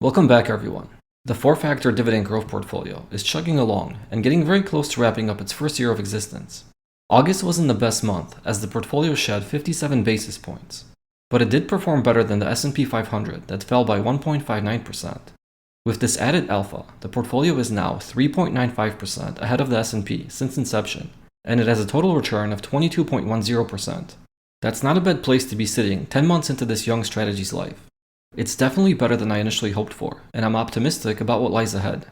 Welcome back, everyone. The 4-factor dividend growth portfolio is chugging along and getting very close to wrapping up its first year of existence. August wasn't the best month as the portfolio shed 57 basis points, but it did perform better than the S&P 500 that fell by 1.59%. With this added alpha, the portfolio is now 3.95% ahead of the S&P since inception, and it has a total return of 22.10%. That's not a bad place to be sitting 10 months into this young strategy's life. It's definitely better than I initially hoped for, and I'm optimistic about what lies ahead.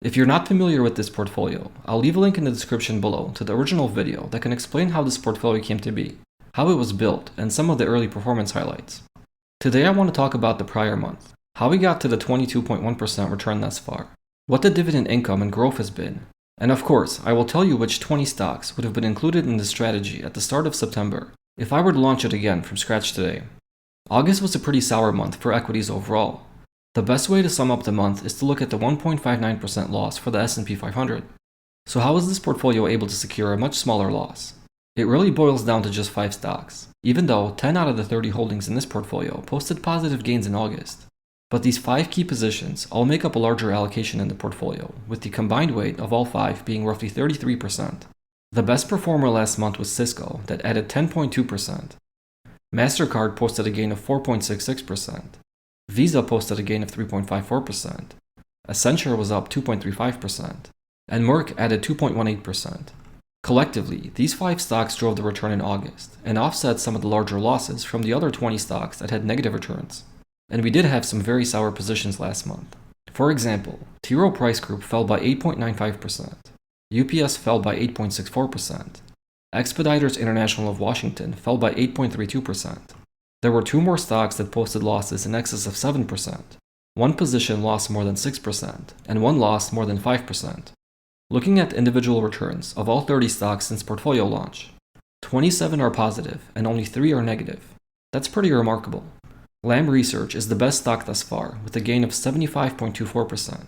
If you're not familiar with this portfolio, I'll leave a link in the description below to the original video that can explain how this portfolio came to be, how it was built, and some of the early performance highlights. Today I want to talk about the prior month, how we got to the 22.1% return thus far, what the dividend income and growth has been, and of course, I will tell you which 20 stocks would have been included in this strategy at the start of September if I were to launch it again from scratch today. August was a pretty sour month for equities overall. The best way to sum up the month is to look at the 1.59% loss for the S&P 500. So how was this portfolio able to secure a much smaller loss? It really boils down to just 5 stocks, even though 10 out of the 30 holdings in this portfolio posted positive gains in August. But these 5 key positions all make up a larger allocation in the portfolio, with the combined weight of all 5 being roughly 33%. The best performer last month was Cisco, that added 10.2%. MasterCard posted a gain of 4.66%. Visa posted a gain of 3.54%. Accenture was up 2.35%. And Merck added 2.18%. Collectively, these 5 stocks drove the return in August and offset some of the larger losses from the other 20 stocks that had negative returns. And we did have some very sour positions last month. For example, T. Rowe Price Group fell by 8.95%. UPS fell by 8.64%. Expeditors International of Washington fell by 8.32%. There were 2 more stocks that posted losses in excess of 7%. One position lost more than 6%, and one lost more than 5%. Looking at the individual returns of all 30 stocks since portfolio launch, 27 are positive and only 3 are negative. That's pretty remarkable. Lam Research is the best stock thus far, with a gain of 75.24%.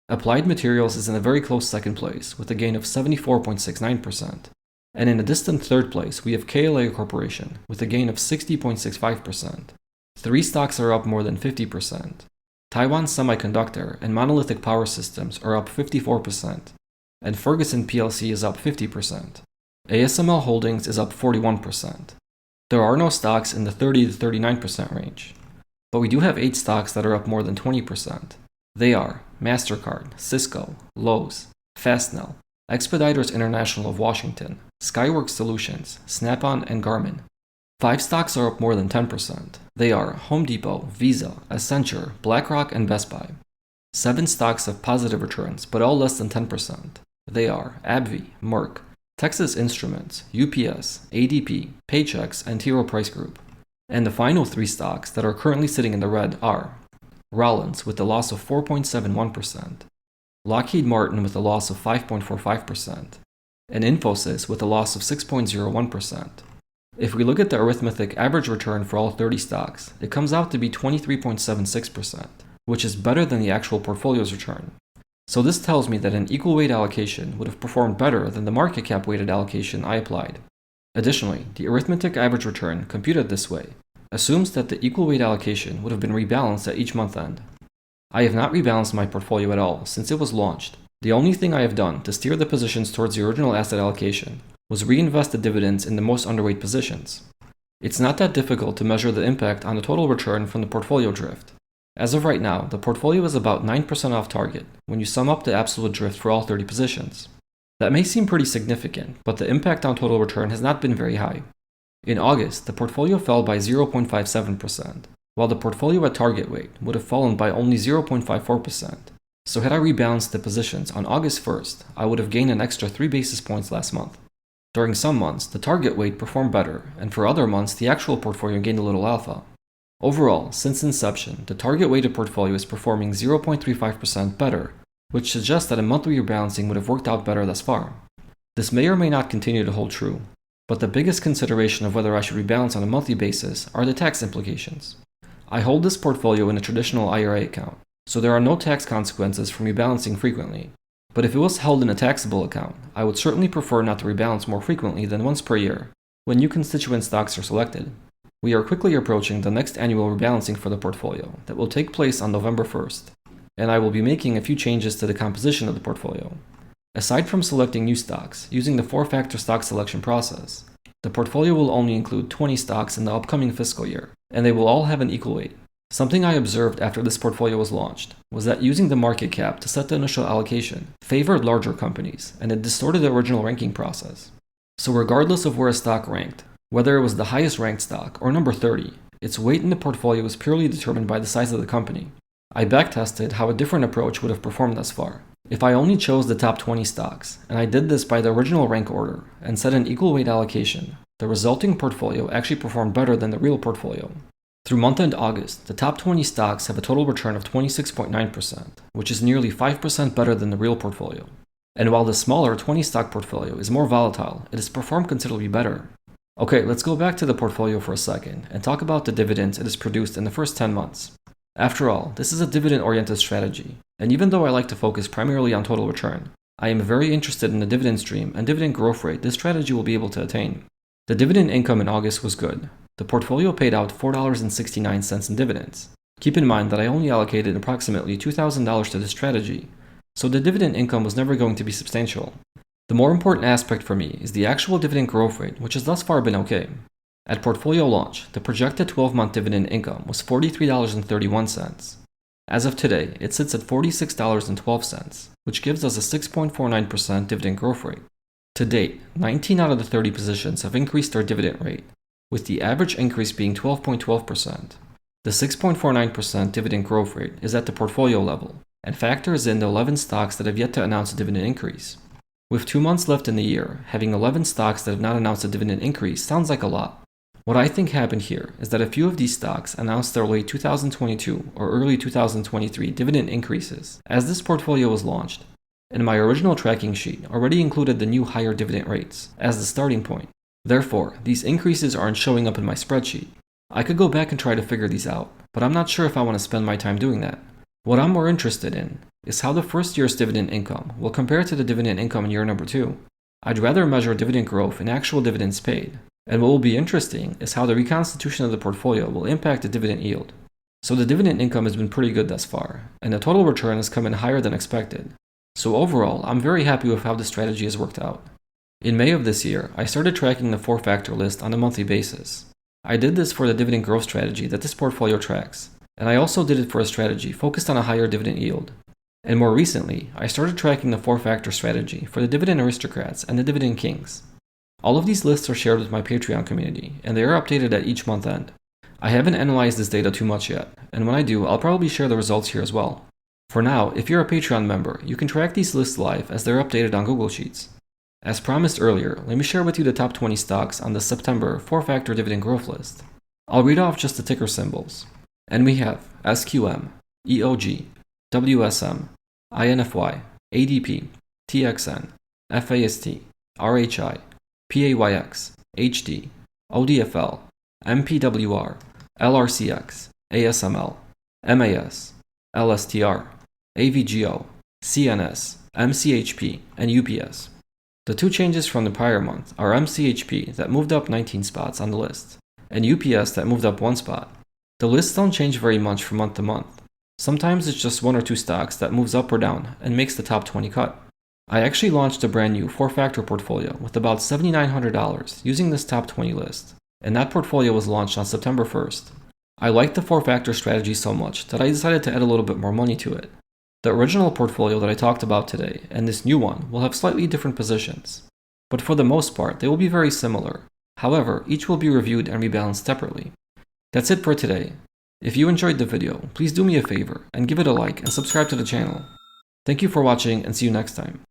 Applied Materials is in a very close second place, with a gain of 74.69%. And in a distant third place, we have KLA Corporation, with a gain of 60.65%. 3 stocks are up more than 50%. Taiwan Semiconductor and Monolithic Power Systems are up 54%. And Ferguson plc is up 50%. ASML Holdings is up 41%. There are no stocks in the 30 to 39% range. But we do have 8 stocks that are up more than 20%. They are MasterCard, Cisco, Lowe's, Fastnell, Expeditors International of Washington, Skyworks Solutions, Snap-on, and Garmin. 5 stocks are up more than 10%. They are Home Depot, Visa, Accenture, BlackRock, and Best Buy. 7 stocks have positive returns, but all less than 10%. They are AbbVie, Merck, Texas Instruments, UPS, ADP, Paychex, and T. Rowe Price Group. And the final 3 stocks that are currently sitting in the red are Rollins with a loss of 4.71%, Lockheed Martin with a loss of 5.45%, and Infosys with a loss of 6.01%. If we look at the arithmetic average return for all 30 stocks, it comes out to be 23.76%, which is better than the actual portfolio's return. So this tells me that an equal weight allocation would have performed better than the market cap weighted allocation I applied. Additionally, the arithmetic average return computed this way assumes that the equal weight allocation would have been rebalanced at each month end. I have not rebalanced my portfolio at all since it was launched. The only thing I have done to steer the positions towards the original asset allocation was reinvest the dividends in the most underweight positions. It's not that difficult to measure the impact on the total return from the portfolio drift. As of right now, the portfolio is about 9% off target when you sum up the absolute drift for all 30 positions. That may seem pretty significant, but the impact on total return has not been very high. In August, the portfolio fell by 0.57%. While the portfolio at target weight would have fallen by only 0.54%. So had I rebalanced the positions on August 1st, I would have gained an extra 3 basis points last month. During some months, the target weight performed better, and for other months, the actual portfolio gained a little alpha. Overall, since inception, the target weighted portfolio is performing 0.35% better, which suggests that a monthly rebalancing would have worked out better thus far. This may or may not continue to hold true, but the biggest consideration of whether I should rebalance on a monthly basis are the tax implications. I hold this portfolio in a traditional IRA account, so there are no tax consequences from rebalancing frequently. But if it was held in a taxable account, I would certainly prefer not to rebalance more frequently than once per year, when new constituent stocks are selected. We are quickly approaching the next annual rebalancing for the portfolio that will take place on November 1st. and I will be making a few changes to the composition of the portfolio. Aside from selecting new stocks using the 4-factor stock selection process, the portfolio will only include 20 stocks in the upcoming fiscal year, and they will all have an equal weight. Something I observed after this portfolio was launched was that using the market cap to set the initial allocation favored larger companies, and it distorted the original ranking process. So regardless of where a stock ranked, whether it was the highest ranked stock or number 30, its weight in the portfolio was purely determined by the size of the company. I backtested how a different approach would have performed thus far. If I only chose the top 20 stocks, and I did this by the original rank order, and set an equal weight allocation, the resulting portfolio actually performed better than the real portfolio. Through month-end August, the top 20 stocks have a total return of 26.9%, which is nearly 5% better than the real portfolio. And while the smaller 20-stock portfolio is more volatile, it has performed considerably better. Okay, let's go back to the portfolio for a second and talk about the dividends it has produced in the first 10 months. After all, this is a dividend-oriented strategy, and even though I like to focus primarily on total return, I am very interested in the dividend stream and dividend growth rate this strategy will be able to attain. The dividend income in August was good. The portfolio paid out $4.69 in dividends. Keep in mind that I only allocated approximately $2,000 to this strategy, so the dividend income was never going to be substantial. The more important aspect for me is the actual dividend growth rate, which has thus far been okay. At portfolio launch, the projected 12-month dividend income was $43.31. As of today, it sits at $46.12, which gives us a 6.49% dividend growth rate. To date, 19 out of the 30 positions have increased their dividend rate, with the average increase being 12.12%. The 6.49% dividend growth rate is at the portfolio level, and factors in the 11 stocks that have yet to announce a dividend increase. With 2 months left in the year, having 11 stocks that have not announced a dividend increase sounds like a lot. What I think happened here is that a few of these stocks announced their late 2022 or early 2023 dividend increases as this portfolio was launched, and my original tracking sheet already included the new higher dividend rates as the starting point. Therefore, these increases aren't showing up in my spreadsheet. I could go back and try to figure these out, but I'm not sure if I want to spend my time doing that. What I'm more interested in is how the first year's dividend income will compare to the dividend income in year number 2. I'd rather measure dividend growth in actual dividends paid, and what will be interesting is how the reconstitution of the portfolio will impact the dividend yield. So the dividend income has been pretty good thus far, and the total return has come in higher than expected. So overall, I'm very happy with how this strategy has worked out. In May of this year, I started tracking the 4-factor list on a monthly basis. I did this for the dividend growth strategy that this portfolio tracks, and I also did it for a strategy focused on a higher dividend yield. And more recently, I started tracking the 4-factor strategy for the dividend aristocrats and the dividend kings. All of these lists are shared with my Patreon community, and they are updated at each month end. I haven't analyzed this data too much yet, and when I do, I'll probably share the results here as well. For now, if you're a Patreon member, you can track these lists live as they're updated on Google Sheets. As promised earlier, let me share with you the top 20 stocks on the September 4-factor dividend growth list. I'll read off just the ticker symbols. And we have SQM, EOG, WSM, INFY, ADP, TXN, FAST, RHI, PAYX, HD, ODFL, MPWR, LRCX, ASML, MAS, LSTR, AVGO, CNS, MCHP, and UPS. The two changes from the prior month are MCHP that moved up 19 spots on the list, and UPS that moved up 1 spot. The lists don't change very much from month to month. Sometimes it's just 1 or 2 stocks that moves up or down and makes the top 20 cut. I actually launched a brand new 4-factor portfolio with about $7,900 using this top 20 list, and that portfolio was launched on September 1st. I liked the 4-factor strategy so much that I decided to add a little bit more money to it. The original portfolio that I talked about today and this new one will have slightly different positions, but for the most part they will be very similar. However, each will be reviewed and rebalanced separately. That's it for today. If you enjoyed the video, please do me a favor and give it a like and subscribe to the channel. Thank you for watching and see you next time.